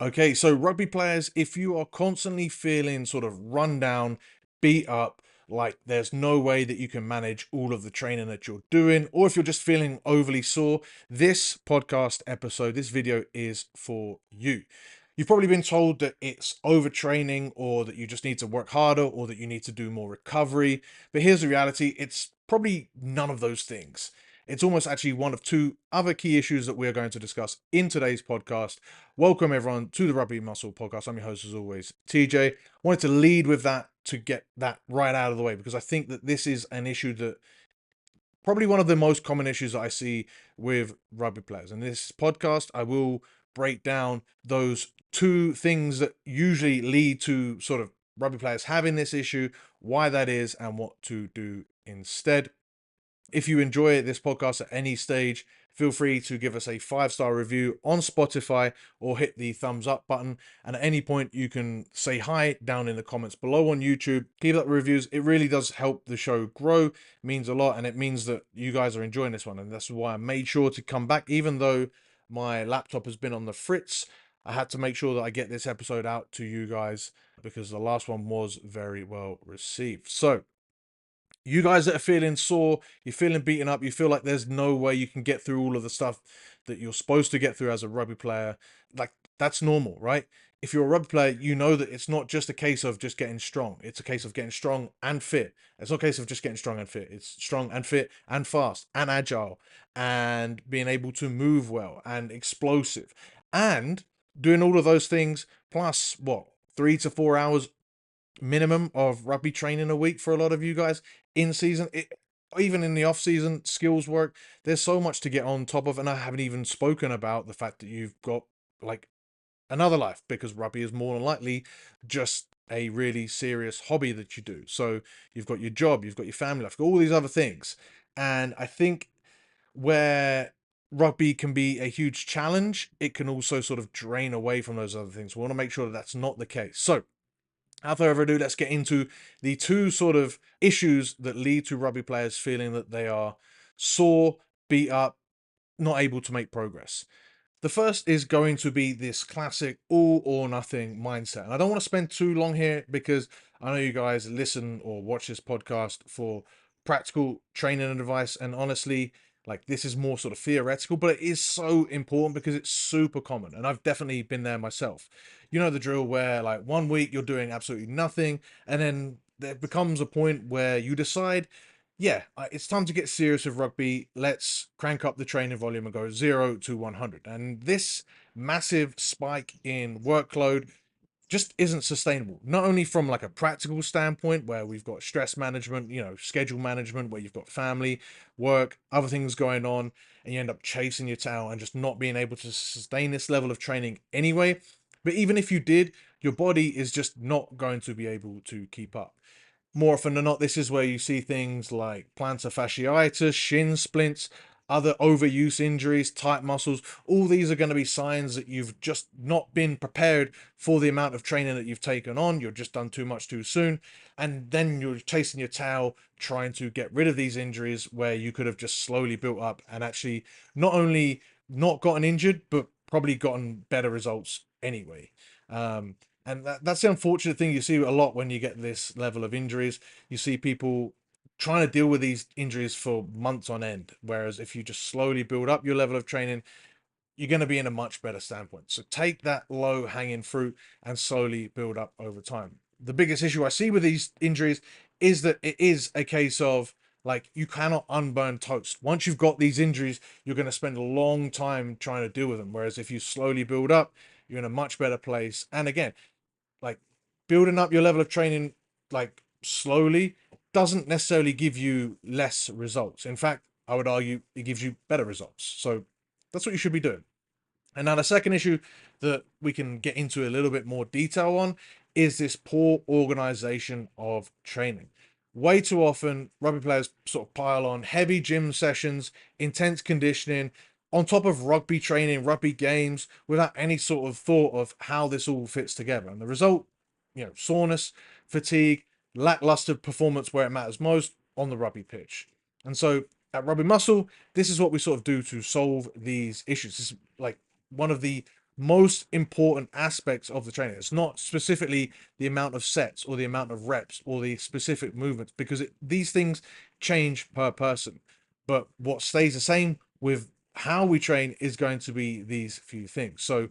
Okay, so rugby players, if you are constantly feeling sort of run down, beat up, like there's no way that you can manage all of the training that you're doing, or if you're just feeling overly sore, this podcast episode, this video is for you. You've probably been told that it's overtraining or that you just need to work harder or that you need to do more recovery. But here's the reality, it's probably none of those things. It's almost actually one of two other key issues that we're going to discuss in today's podcast. Welcome everyone to the Rugby Muscle Podcast. I'm your host as always, TJ. I wanted to lead with that to get that right out of the way because I think that this is an issue that probably one of the most common issues that I see with rugby players. In this podcast, I will break down those two things that usually lead to sort of rugby players having this issue, why that is, and what to do instead. If you enjoy this podcast at any stage, feel free to give us a 5-star review on Spotify or hit the thumbs up button. And at any point, you can say hi down in the comments below on YouTube. Keep up the reviews. It really does help the show grow. It means a lot. And it means that you guys are enjoying this one. And that's why I made sure to come back, even though my laptop has been on the fritz. I had to make sure that I get this episode out to you guys because the last one was very well received. So, you guys that are feeling sore, you're feeling beaten up, you feel like there's no way you can get through all of the stuff that you're supposed to get through as a rugby player, like that's normal, right? If you're a rugby player, you know that it's not just a case of just getting strong. It's a case of getting strong and fit. It's not a case of just getting strong and fit. It's strong and fit and fast and agile and being able to move well and explosive and doing all of those things plus what, 3 to 4 hours minimum of rugby training a week for a lot of you guys in season. Even in the off season, skills work. There's so much to get on top of, and I haven't even spoken about the fact that you've got like another life because rugby is more than likely just a really serious hobby that you do. So you've got your job, you've got your family life, you've got all these other things, and I think where rugby can be a huge challenge, it can also sort of drain away from those other things. We want to make sure that that's not the case. So without further ado, let's get into the two sort of issues that lead to rugby players feeling that they are sore, beat up, not able to make progress. The first is going to be this classic all or nothing mindset. And I don't want to spend too long here because I know you guys listen or watch this podcast for practical training and advice. And honestly, like this is more sort of theoretical, but it is so important because it's super common. And I've definitely been there myself. You know the drill where like one week you're doing absolutely nothing. And then there becomes a point where you decide, yeah, it's time to get serious with rugby. Let's crank up the training volume and go 0 to 100. And this massive spike in workload just isn't sustainable. Not only from like a practical standpoint where we've got stress management, schedule management, where you've got family, work, other things going on, and you end up chasing your tail and just not being able to sustain this level of training anyway. But even if you did, your body is just not going to be able to keep up. More often than not, this is where you see things like plantar fasciitis, shin splints, other overuse injuries, tight muscles. All these are going to be signs that you've just not been prepared for the amount of training that you've taken on. You've just done too much too soon. And then you're chasing your tail, trying to get rid of these injuries where you could have just slowly built up and actually not only not gotten injured, but probably gotten better results anyway. And that's the unfortunate thing you see a lot when you get this level of injuries. You see people trying to deal with these injuries for months on end. Whereas if you just slowly build up your level of training, you're going to be in a much better standpoint. So take that low hanging fruit and slowly build up over time. The biggest issue I see with these injuries is that it is a case of like you cannot unburn toast. Once you've got these injuries, you're going to spend a long time trying to deal with them. Whereas if you slowly build up, you're in a much better place. And again, like building up your level of training like slowly doesn't necessarily give you less results. In fact, I would argue it gives you better results. So that's what you should be doing. And now the second issue that we can get into a little bit more detail on is this poor organization of training. Way too often, rugby players sort of pile on heavy gym sessions, intense conditioning, on top of rugby training, rugby games, without any sort of thought of how this all fits together. And the result, soreness, fatigue, lackluster performance where it matters most on the rugby pitch. And so at Rugby Muscle, this is what we sort of do to solve these issues. This is like one of the most important aspects of the training. It's not specifically the amount of sets or the amount of reps or the specific movements, because these things change per person. But what stays the same with how we train is going to be these few things. So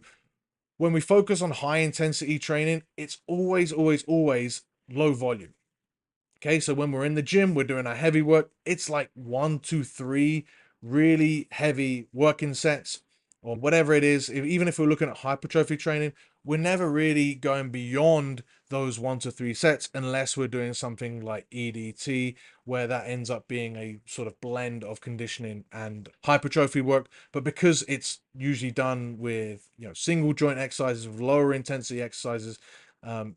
when we focus on high intensity training, it's always, always, always low volume. Okay, so when we're in the gym, we're doing our heavy work. It's like 1, 2, 3 really heavy working sets or whatever it is. Even if we're looking at hypertrophy training, we're never really going beyond those 1 to 3 sets unless we're doing something like EDT, where that ends up being a sort of blend of conditioning and hypertrophy work. But because it's usually done with, single joint exercises, with lower intensity exercises,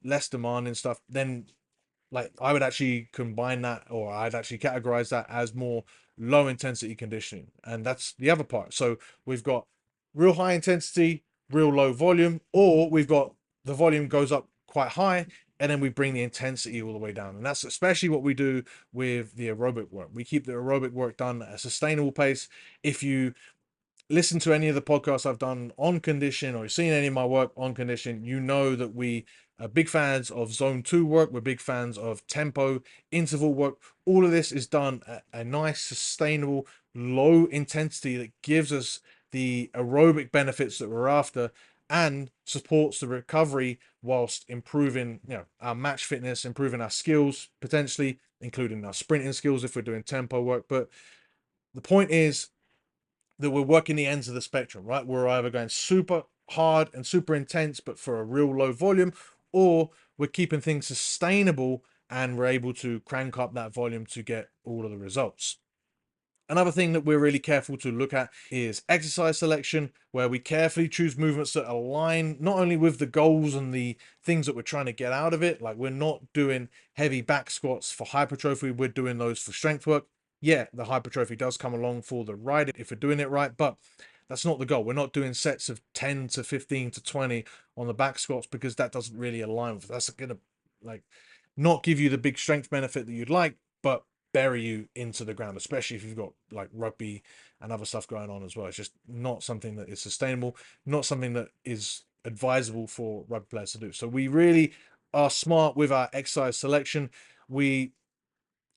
less demanding stuff, then like I would actually combine that, or I'd actually categorize that as more low intensity conditioning. And that's the other part. So we've got real high intensity, real low volume, or we've got the volume goes up quite high and then we bring the intensity all the way down. And that's especially what we do with the aerobic work. We keep the aerobic work done at a sustainable pace. If you listen to any of the podcasts I've done on condition, or seen any of my work on condition, you know that we are big fans of zone 2 work. We're big fans of tempo, interval work. All of this is done at a nice, sustainable, low intensity that gives us the aerobic benefits that we're after and supports the recovery whilst improving, our match fitness, improving our skills, potentially including our sprinting skills if we're doing tempo work. But the point is that we're working the ends of the spectrum, right? We're either going super hard and super intense, but for a real low volume, or we're keeping things sustainable and we're able to crank up that volume to get all of the results. Another thing that we're really careful to look at is exercise selection, where we carefully choose movements that align not only with the goals and the things that we're trying to get out of it. Like, we're not doing heavy back squats for hypertrophy, we're doing those for strength work. Yeah, the hypertrophy does come along for the ride if we're doing it right, but that's not the goal. We're not doing sets of 10 to 15 to 20 on the back squats, because that doesn't really align with that's going to not give you the big strength benefit that you'd like, but bury you into the ground, especially if you've got like rugby and other stuff going on as well. It's just not something that is sustainable, not something that is advisable for rugby players to do. So we really are smart with our exercise selection. We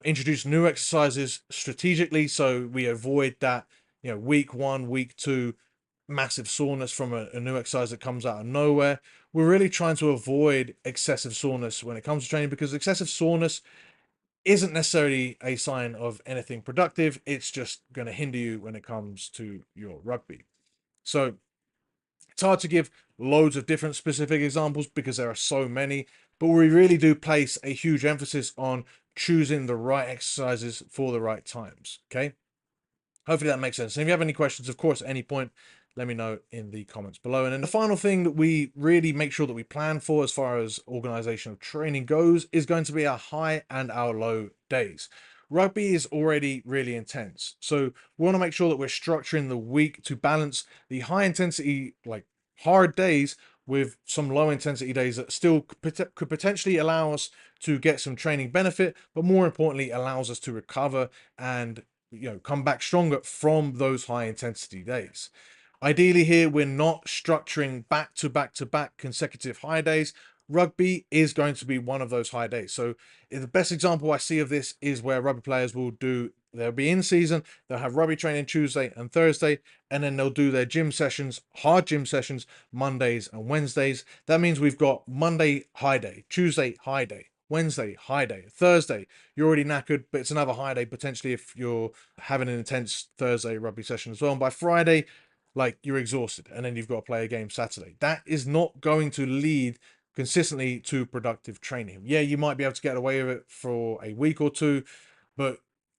introduce new exercises strategically, so we avoid that, week 1, week 2, massive soreness from a new exercise that comes out of nowhere. We're really trying to avoid excessive soreness when it comes to training, because excessive soreness isn't necessarily a sign of anything productive. It's just going to hinder you when it comes to your rugby. So it's hard to give loads of different specific examples because there are so many, but we really do place a huge emphasis on choosing the right exercises for the right times. Okay. Hopefully that makes sense. And if you have any questions, of course, at any point, let me know in the comments below. And then the final thing that we really make sure that we plan for as far as organization of training goes is going to be our high and our low days. Rugby is already really intense, so we want to make sure that we're structuring the week to balance the high intensity, like hard days, with some low intensity days that still could potentially allow us to get some training benefit, but more importantly allows us to recover and come back stronger from those high intensity days. Ideally here, we're not structuring back to back to back consecutive high days. Rugby is going to be one of those high days. So the best example I see of this is where rugby players they'll be in season, they'll have rugby training Tuesday and Thursday, and then they'll do their gym sessions, hard gym sessions, Mondays and Wednesdays. That means we've got Monday high day, Tuesday high day, Wednesday high day, Thursday you're already knackered, but it's another high day potentially if you're having an intense Thursday rugby session as well. And by Friday, like, you're exhausted, and then you've got to play a game Saturday. That is not going to lead consistently to productive training. Yeah, you might be able to get away with it for a week or two, but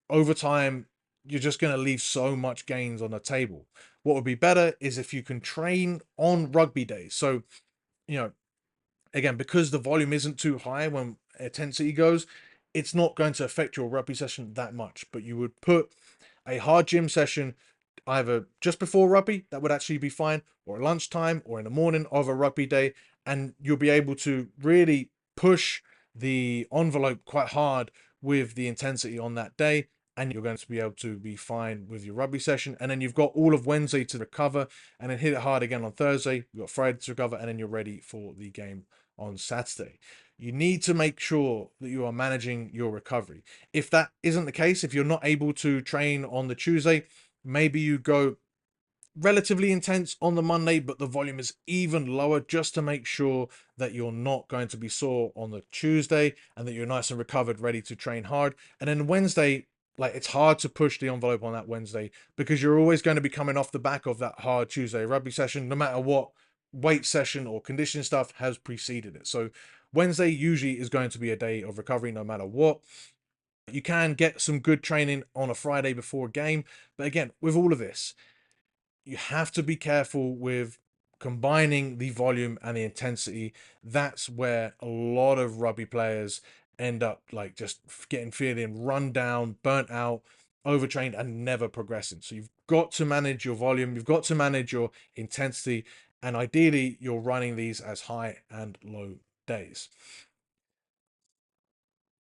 over time you're just going to leave so much gains on the table. What would be better is if you can train on rugby days. So, again, because the volume isn't too high when intensity goes, it's not going to affect your rugby session that much. But you would put a hard gym session either just before rugby, that would actually be fine, or at lunchtime or in the morning of a rugby day, and you'll be able to really push the envelope quite hard with the intensity on that day. and you're going to be able to be fine with your rugby session. And then you've got all of Wednesday to recover, and then hit it hard again on Thursday. You've got Friday to recover, and then you're ready for the game on Saturday. You need to make sure that you are managing your recovery. If that isn't the case, if you're not able to train on the Tuesday, maybe you go relatively intense on the Monday, but the volume is even lower, just to make sure that you're not going to be sore on the Tuesday and that you're nice and recovered, ready to train hard. And then Wednesday, like, it's hard to push the envelope on that Wednesday because you're always going to be coming off the back of that hard Tuesday rugby session, no matter what weight session or conditioning stuff has preceded it. So Wednesday usually is going to be a day of recovery no matter what. You can get some good training on a Friday before a game, but again, with all of this, you have to be careful with combining the volume and the intensity. That's where a lot of rugby players end up, like, just getting feeling run down, burnt out, overtrained, and never progressing. So you've got to manage your volume, you've got to manage your intensity, and ideally you're running these as high and low days.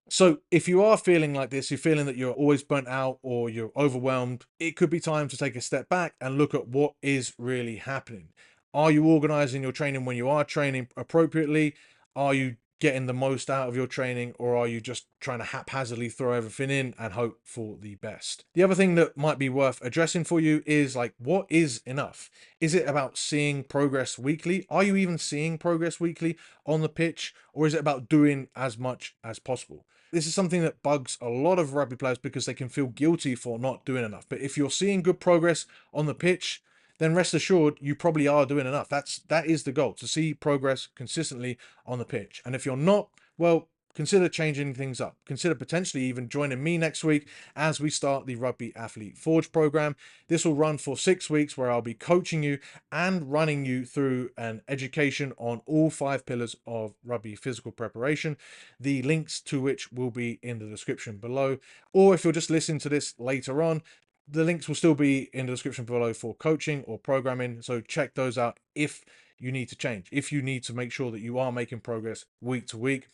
So if you are feeling like this, you're feeling that you're always burnt out or you're overwhelmed, it could be time to take a step back and look at what is really happening. Are you organizing your training when you are training appropriately? Are you getting the most out of your training, or are you just trying to haphazardly throw everything in and hope for the best? The other thing that might be worth addressing for you is, like, what is enough? Is it about seeing progress weekly? Are you even seeing progress weekly on the pitch, or is it about doing as much as possible? This is something that bugs a lot of rugby players because they can feel guilty for not doing enough. But if you're seeing good progress on the pitch, then rest assured you probably are doing enough. That is the goal, to see progress consistently on the pitch. And if you're not, well, consider changing things up. Consider potentially even joining me next week as we start the Rugby Athlete Forge program. This will run for 6 weeks, where I'll be coaching you and running you through an education on all 5 pillars of rugby physical preparation, the links to which will be in the description below. Or if you're just listening to this later on, the links will still be in the description below for coaching or programming. So check those out if you need to change, if you need to make sure that you are making progress week to week.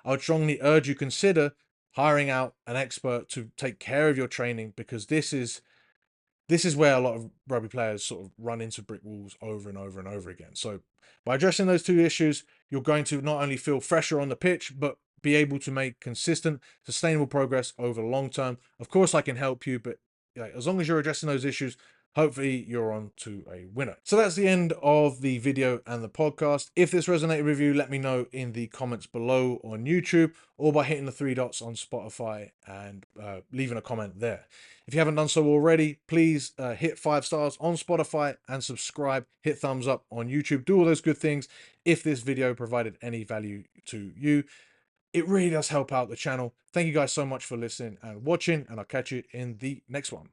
I would strongly urge you consider hiring out an expert to take care of your training, because this is where a lot of rugby players sort of run into brick walls over and over and over again. So by addressing those 2 issues, you're going to not only feel fresher on the pitch, but be able to make consistent, sustainable progress over the long term. Of course, I can help you, but as long as you're addressing those issues, hopefully you're on to a winner. So that's the end of the video and the podcast. If this resonated with you, let me know in the comments below on YouTube, or by hitting the 3 dots on Spotify and leaving a comment there. If you haven't done so already, please hit 5 stars on Spotify and subscribe, hit thumbs up on YouTube, do all those good things. If this video provided any value to you, it really does help out the channel. Thank you guys so much for listening and watching, and I'll catch you in the next one.